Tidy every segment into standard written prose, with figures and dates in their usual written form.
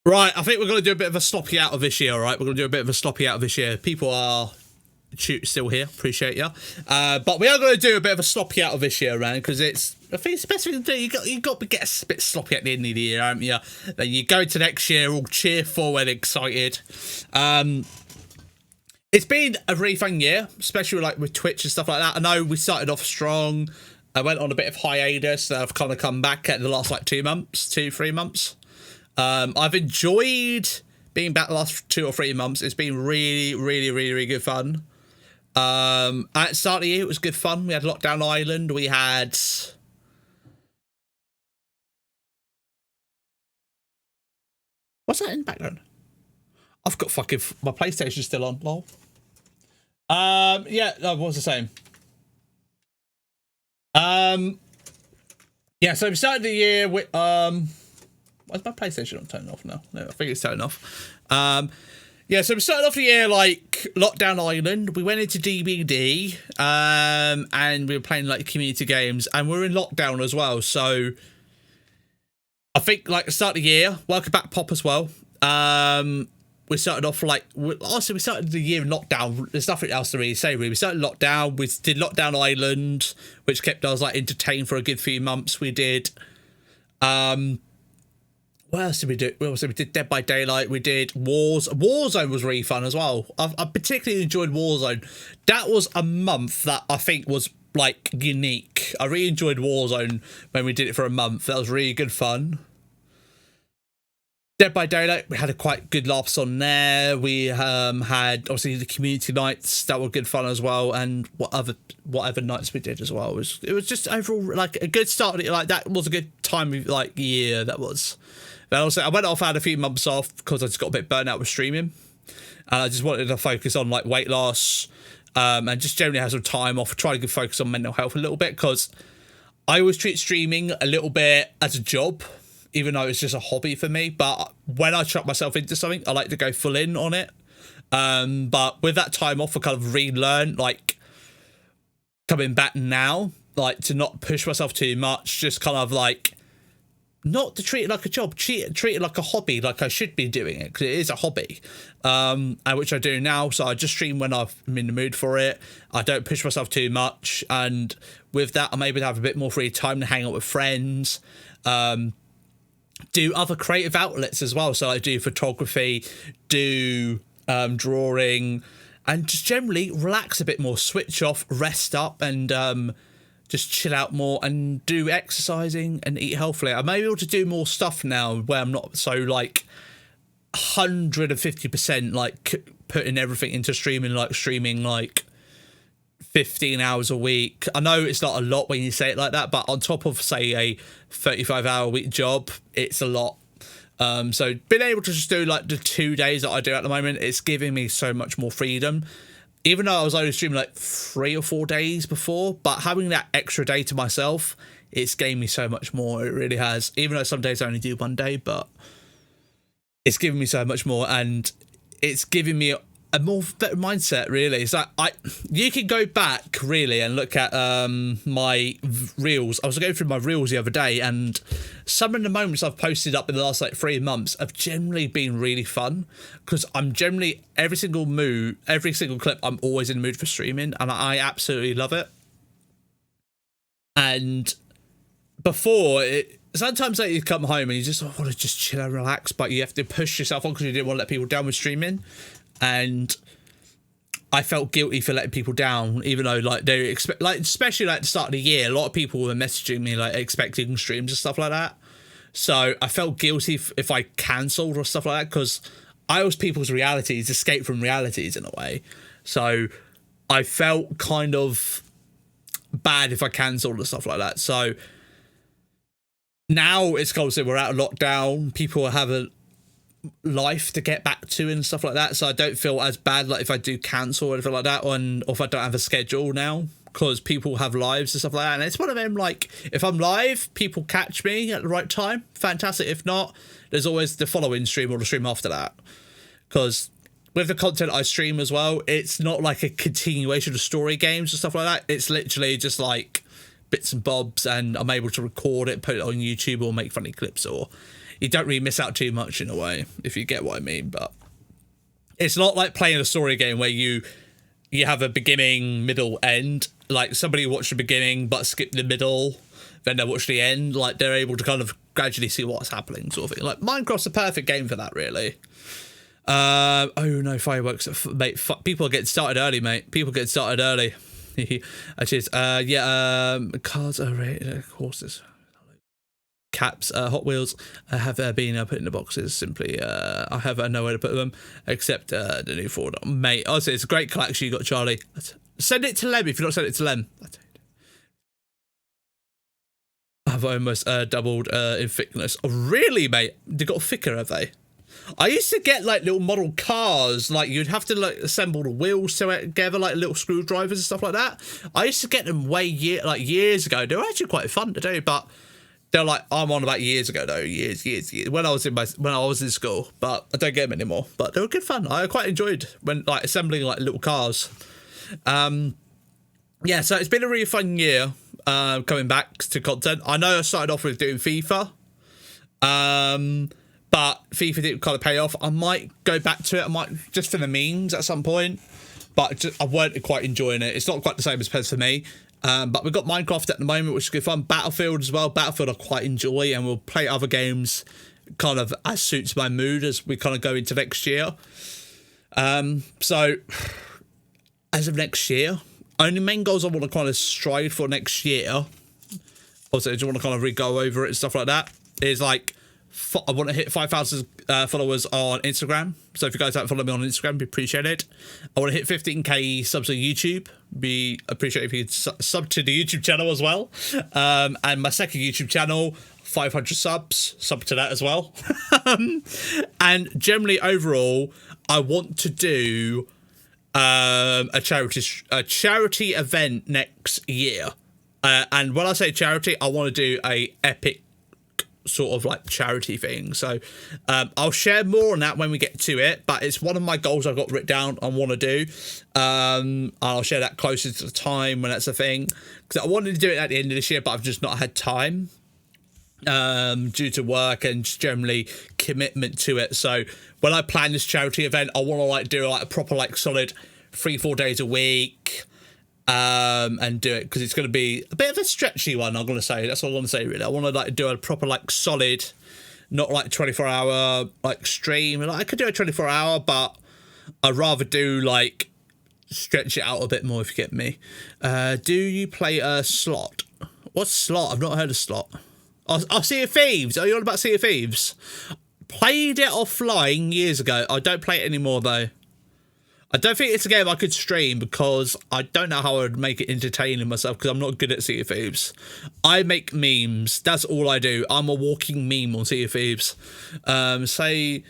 Right, I think we're going to do a bit of a sloppy out of this year, all right? We're going to do a bit of a sloppy out of this year. People are still here, appreciate you. But we are going to do a bit of a sloppy out of this year, man, because I think it's the best thing to do. You got to get a bit sloppy at the end of the year, haven't you? Then you go to next year all cheerful and excited. It's been a really fun year, especially like with Twitch and stuff like that. I know we started off strong. I went on a bit of hiatus. I've kind of come back at the last like 3 months. I've enjoyed being back the last 2 or 3 months. It's been really good fun. At the start of the year, it was good fun. We had Lockdown Island. We had... What's that in the background? I've got fucking... My PlayStation's still on, lol. Yeah, no, what was I saying? Yeah, so we started the year with... Why's my PlayStation not turning off now? No, I think it's turning off. Yeah, so we started off the year like Lockdown Island. We went into DBD, and we were playing like community games, and we're in lockdown as well. So I think like the start of the year, welcome back Pop as well. We started off like, also we started the year in lockdown. There's nothing else to really say really. We started lockdown. We did Lockdown Island, which kept us like entertained for a good few months. We did, what else did we do? We did Dead by Daylight. We did Warzone was really fun as well. I particularly enjoyed Warzone. That was a month that I think was like unique. I really enjoyed Warzone when we did it for a month. That was really good fun. Dead by Daylight, we had a quite good laughs on there. We had obviously the community nights that were good fun as well, and whatever nights we did as well. It was just overall like a good start. Like that was a good time of like year. That was. Then also I went off, I had a few months off because I just got a bit burnt out with streaming, and I just wanted to focus on like weight loss, and just generally have some time off. Try to focus on mental health a little bit because I always treat streaming a little bit as a job, even though it's just a hobby for me. But when I chuck myself into something, I like to go full in on it. But with that time off, I kind of relearned, like, coming back now, like, to not push myself too much, just kind of, like, not to treat it like a job, treat it like a hobby, like I should be doing it, because it is a hobby, and which I do now. So I just stream when I'm in the mood for it. I don't push myself too much, and with that, I'm able to have a bit more free time to hang out with friends, do other creative outlets as well. So I do photography, do drawing, and just generally relax a bit more, switch off, rest up, and just chill out more and do exercising and eat healthily. I'm able to do more stuff now where I'm not so like 150% like putting everything into streaming like 15 hours a week. I know it's not a lot when you say it like that, but on top of say a 35-hour week job, it's a lot. So being able to just do like the 2 days that I do at the moment, it's giving me so much more freedom. Even though I was only streaming like 3 or 4 days before, but having that extra day to myself, it's gained me so much more. It really has. Even though some days I only do 1 day, but it's given me so much more, and it's giving me a more better mindset, really. It's like you can go back really and look at my reels. I was going through my reels the other day, and some of the moments I've posted up in the last like 3 months have generally been really fun, because I'm generally every single clip I'm always in the mood for streaming, and I absolutely love it. And before sometimes like you come home and you just want to just chill and relax, but you have to push yourself on because you didn't want to let people down with streaming. And I felt guilty for letting people down, even though like they expect, like especially like at the start of the year, a lot of people were messaging me like expecting streams and stuff like that. So I felt guilty if I cancelled or stuff like that, because I was people's realities, escape from realities in a way. So I felt kind of bad if I cancelled and stuff like that. So now it's obviously we're out of lockdown, people have a life to get back to and stuff like that, so I don't feel as bad like if I do cancel or anything like that, or if I don't have a schedule now, because people have lives and stuff like that. And it's one of them, like if I'm live, people catch me at the right time, fantastic. If not, there's always the following stream or the stream after that, because with the content I stream as well, it's not like a continuation of story games and stuff like that. It's literally just like bits and bobs, and I'm able to record it, put it on YouTube, or make funny clips, or you don't really miss out too much in a way, if you get what I mean. But it's not like playing a story game where you have a beginning, middle, end. Like somebody watched the beginning but skip the middle, then they watch the end. Like they're able to kind of gradually see what's happening, sort of thing. Like Minecraft's a perfect game for that, really. Oh no, fireworks, mate. People are getting started early, mate. People get started early. Cheers. Cars are rated, horses, caps, Hot Wheels have been put in the boxes. Simply, I have nowhere to put them except the new Ford, mate. Honestly, it's a great collection you got, Charlie. Send it to Lem if you're not sending it to Lem. I've almost doubled in thickness. Oh, really, mate? They got thicker, have they? I used to get like little model cars, like you'd have to like assemble the wheels together, like little screwdrivers and stuff like that. I used to get them years ago. They were actually quite fun to do, but they're like, I'm on about years ago though, years when I was in school, but I don't get them anymore. But they were good fun. I quite enjoyed when like assembling like little cars. Yeah, so it's been a really fun year coming back to content. I know I started off with doing FIFA. But FIFA didn't kind of pay off. I might go back to it. I might just for the memes at some point. But I weren't quite enjoying it. It's not quite the same as PES for me. But we've got Minecraft at the moment, which is good fun. Battlefield as well. Battlefield I quite enjoy. And we'll play other games kind of as suits my mood as we kind of go into next year. So, as of next year, only main goals I want to kind of strive for next year. Also, I just want to kind of re-go over it and stuff like that. Is like, I want to hit 5,000 followers on Instagram. So if you guys haven't followed me on Instagram, we appreciate it. I want to hit 15k subs on YouTube. Be appreciate if you could sub to the YouTube channel as well. And my second YouTube channel, 500 subs. Sub to that as well. And generally overall, I want to do a charity event next year. And when I say charity, I want to do a epic sort of like charity thing. So I'll share more on that when we get to it, but it's one of my goals I've got written down I want to do. I'll share that closer to the time when that's a thing, because I wanted to do it at the end of this year, but I've just not had time due to work and just generally commitment to it. So when I plan this charity event, I want to like do like a proper like solid 3-4 days a week and do it, because it's going to be a bit of a stretchy one. I'm going to say that's what I want to say really. I want to like do a proper like solid, not like 24-hour like stream. Like I could do a 24-hour, but I'd rather do like stretch it out a bit more, if you get me. Do you play a slot? What's slot? I've not heard of slot. Oh, Sea of Thieves. Are you on about Sea of Thieves? Played it offline years ago. I don't play it anymore though. I don't think it's a game I could stream, because I don't know how I would make it entertaining myself, because I'm not good at Sea of Thieves. I make memes. That's all I do. I'm a walking meme on Sea of Thieves. Say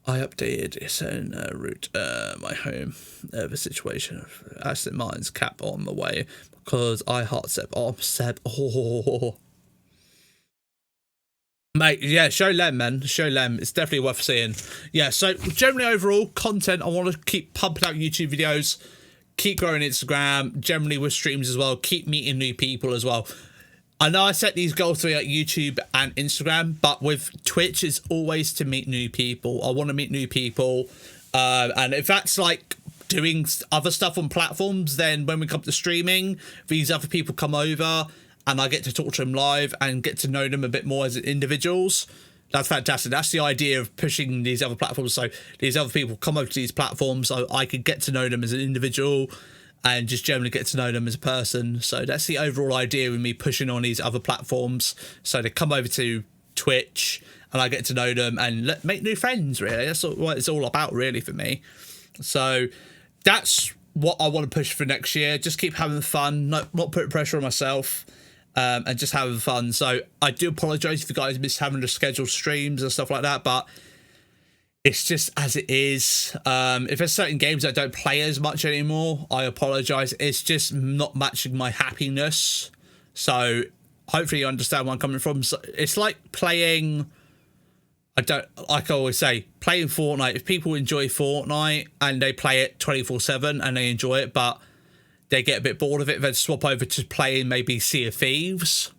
I updated a certain route, my home, the situation of Aston Martin's cap on the way, because I heart Seb. Oh, Seb. Oh. Mate, yeah, show Lem, man. Show Lem. It's definitely worth seeing. Yeah, so generally overall, content, I want to keep pumping out YouTube videos, keep growing Instagram, generally with streams as well, keep meeting new people as well. I know I set these goals for like YouTube and Instagram, but with Twitch, it's always to meet new people. I want to meet new people. And if that's like doing other stuff on platforms, then when we come to streaming, these other people come over, and I get to talk to them live and get to know them a bit more as individuals. That's fantastic. That's the idea of pushing these other platforms. So these other people come over to these platforms so I could get to know them as an individual and just generally get to know them as a person. So that's the overall idea with me pushing on these other platforms. So they come over to Twitch and I get to know them and make new friends, really. That's what it's all about, really, for me. So that's what I want to push for next year. Just keep having fun, not putting pressure on myself. And just having fun. So I do apologise if you guys miss having to schedule streams and stuff like that, but it's just as it is. If there's certain games I don't play as much anymore, I apologise. It's just not matching my happiness. So hopefully you understand where I'm coming from. So it's like playing, like I always say, playing Fortnite. If people enjoy Fortnite and they play it 24/7 and they enjoy it, but they get a bit bored of it, then swap over to playing maybe Sea of Thieves.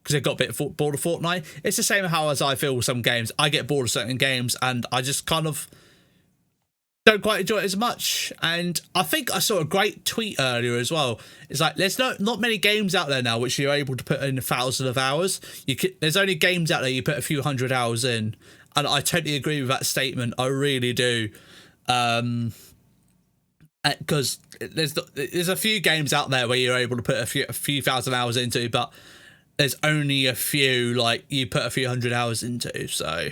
because they got a bit bored of Fortnite. It's the same how as I feel with some games. I get bored of certain games and I just kind of don't quite enjoy it as much. And I think I saw a great tweet earlier as well. It's like, there's not many games out there now which you're able to put in 1,000 of hours. There's only games out there you put a few hundred hours in. And I totally agree with that statement. I really do. Because there's a few games out there where you're able to put a few thousand hours into, but there's only a few like you put a few hundred hours into. So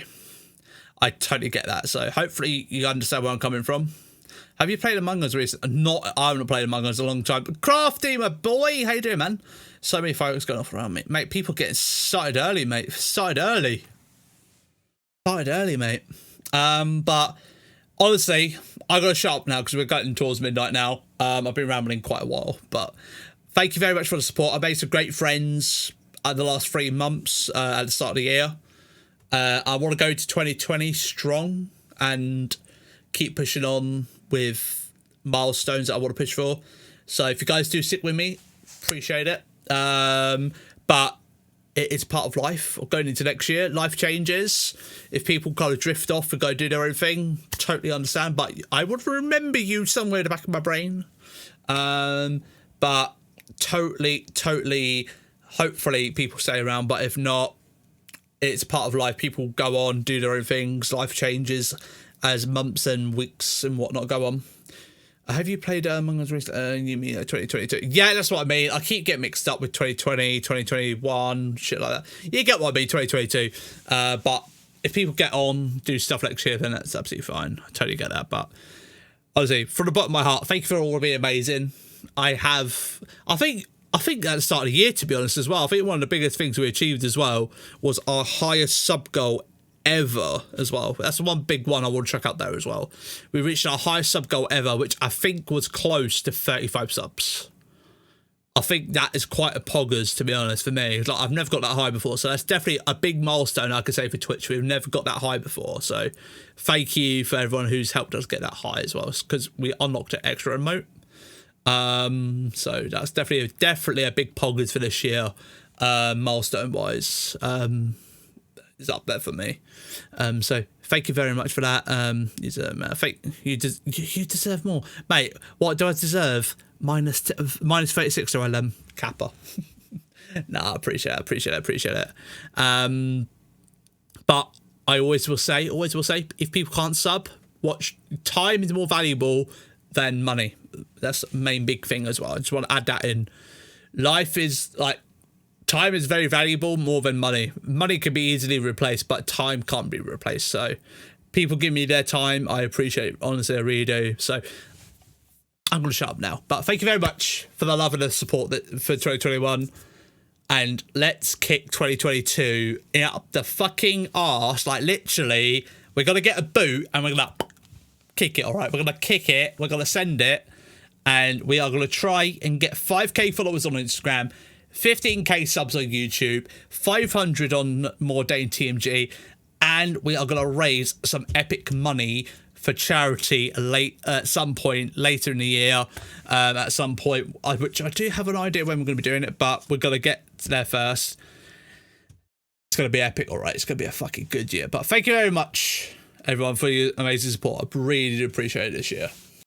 I totally get that. So hopefully you understand where I'm coming from. Have you played Among Us recently? I haven't played Among Us in a long time. Crafty, my boy, how you doing, man? So many fireworks going off around me, mate. People getting started early, mate. Started early, mate. But honestly, I gotta shut up now because we're getting towards midnight now. I've been rambling quite a while, but thank you very much for the support. I made some great friends at the last 3 months at the start of the year. I want to go to 2020 strong and keep pushing on with milestones that I want to push for. So if you guys do stick with me, appreciate it. But it's part of life. Going into next year, life changes. If people kind of drift off and go do their own thing, totally understand. But I would remember you somewhere in the back of my brain. But totally, hopefully people stay around. But if not, it's part of life. People go on, do their own things. Life changes as months and weeks and whatnot go on. Have you played Among Us recently? You mean 2022? Yeah, that's what I mean. I keep getting mixed up with 2020, 2021, shit like that. You get what I mean, 2022. But if people get on, do stuff next year, then that's absolutely fine. I totally get that. But honestly, from the bottom of my heart, thank you for all being amazing. I think at the start of the year, to be honest, as well, I think one of the biggest things we achieved as well was our highest sub goal ever as well. That's the one big one I want to check out there as well. We reached our highest sub goal ever, which I think was close to 35 subs. I think that is quite a poggers, to be honest, for me. Like, I've never got that high before, so that's definitely a big milestone I could say for Twitch. We've never got that high before, so thank you for everyone who's helped us get that high as well, because we unlocked an extra emote. So that's definitely a big poggers for this year, milestone wise. Is up there for me. So thank you very much for that. You deserve more, mate. What do I deserve? Minus 36 or LM Kappa. Nah, appreciate it. But I always will say, if people can't sub, watch. Time is more valuable than money. That's the main big thing as well. I just want to add that in. Life is like, time is very valuable, more than money. Money can be easily replaced, but time can't be replaced. So people give me their time. I appreciate it. Honestly, I really do. So I'm going to shut up now. But thank you very much for the love and the support for 2021. And let's kick 2022 up the fucking arse. Like, literally, we're going to get a boot and we're going to kick it, all right? We're going to kick it. We're going to send it. And we are going to try and get 5k followers on Instagram, 15k subs on YouTube, 500 on more Dane TMG, and we are going to raise some epic money for charity at some point later in the year, at some point, which I do have an idea when we're going to be doing it, but we're going to get there first. It's going to be epic, all right? It's going to be a fucking good year. But thank you very much, everyone, for your amazing support. I really do appreciate it this year.